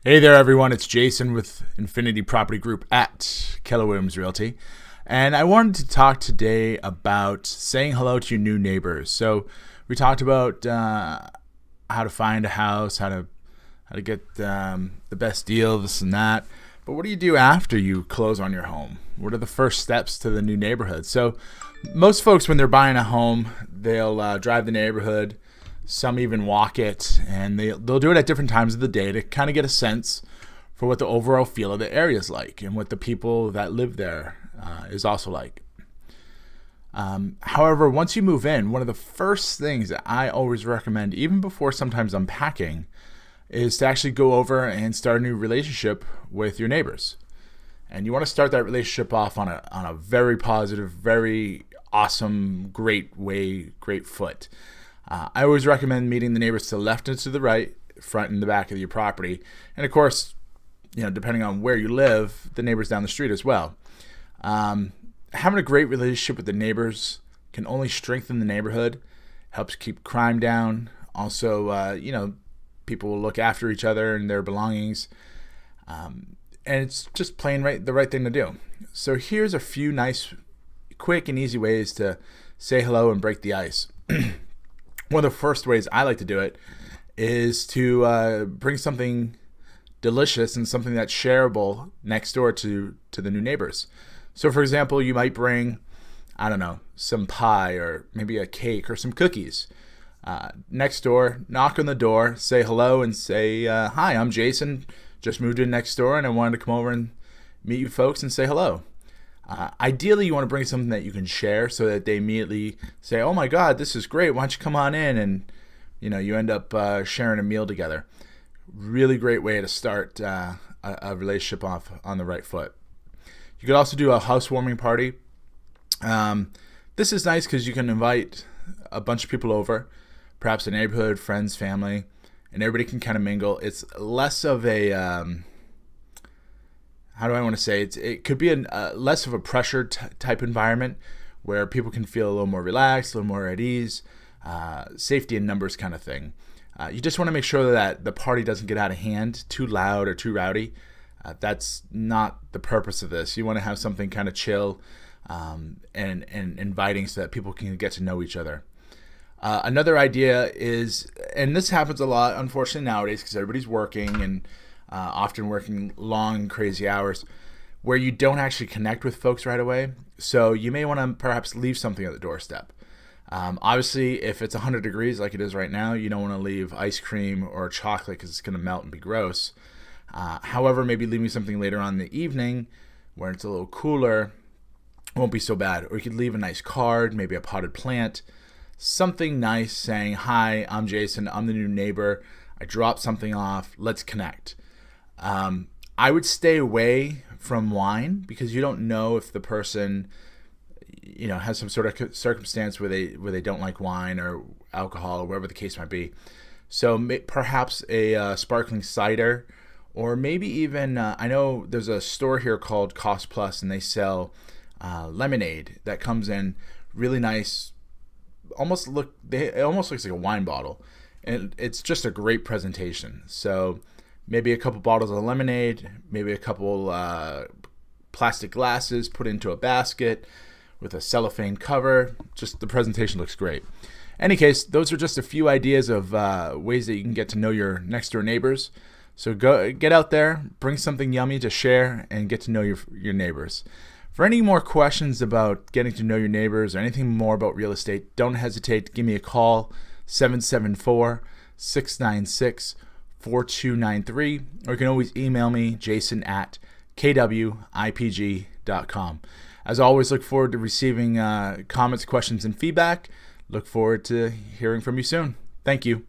Hey there, everyone. It's Jason with Infinity Property Group at Keller Williams Realty. And I wanted to talk today about saying hello to your new neighbors. So we talked about how to find a house, how to get the best deal, this and that. But what do you do after you close on your home? What are the first steps to the new neighborhood? So most folks, when they're buying a home, they'll drive the neighborhood. Some even walk it, and they'll do it at different times of the day to kind of get a sense for what the overall feel of the area is like and what the people that live there is also like. However, once you move in, one of the first things that I always recommend, even before sometimes unpacking, is to actually go over and start a new relationship with your neighbors. And you want to start that relationship off on a very positive, very awesome, great foot. I always recommend meeting the neighbors to the left and to the right, front and the back of your property. And of course, depending on where you live, the neighbors down the street as well. Having a great relationship with the neighbors can only strengthen the neighborhood, helps keep crime down. Also, people will look after each other and their belongings. And it's just plain the right thing to do. So here's a few nice, quick and easy ways to say hello and break the ice. One of the first ways I like to do it is to bring something delicious and something that's shareable next door to the new neighbors. So, for example, you might bring, some pie or maybe a cake or some cookies. Next door, knock on the door, say hello and say, hi, I'm Jason, just moved in next door and I wanted to come over and meet you folks and say hello. Ideally, you want to bring something that you can share so that they immediately say, oh my God, this is great. Why don't you come on in? And, you end up sharing a meal together. Really great way to start a relationship off on the right foot. You could also do a housewarming party. This is nice because you can invite a bunch of people over, perhaps a neighborhood, friends, family, and everybody can kind of mingle. It's less of a... how do I want to say it? It could be less of a pressure type environment where people can feel a little more relaxed, a little more at ease, safety in numbers kind of thing. You just want to make sure that the party doesn't get out of hand, too loud or too rowdy. That's not the purpose of this. You want to have something kind of chill and inviting so that people can get to know each other. Another idea is, and this happens a lot, unfortunately, nowadays because everybody's working and often working long, crazy hours where you don't actually connect with folks right away. So you may want to perhaps leave something at the doorstep. Obviously, if it's 100 degrees like it is right now, you don't want to leave ice cream or chocolate because it's going to melt and be gross. However, maybe leaving something later on in the evening where it's a little cooler won't be so bad. Or you could leave a nice card, maybe a potted plant, something nice saying, hi, I'm Jason, I'm the new neighbor. I dropped something off. Let's connect. I would stay away from wine because you don't know if the person, has some sort of circumstance where they don't like wine or alcohol or whatever the case might be. So perhaps a sparkling cider, or maybe even I know there's a store here called Cost Plus, and they sell lemonade that comes in really nice. It almost looks like a wine bottle, and it's just a great presentation. So maybe a couple bottles of lemonade, maybe a couple plastic glasses put into a basket with a cellophane cover. Just the presentation looks great. Any case, those are just a few ideas of ways that you can get to know your next door neighbors. So get out there, bring something yummy to share, and get to know your neighbors. For any more questions about getting to know your neighbors or anything more about real estate, don't hesitate to give me a call, 774-696-4293, or you can always email me, jason@kwipg.com. As always, look forward to receiving comments, questions, and feedback. Look forward to hearing from you soon. Thank you.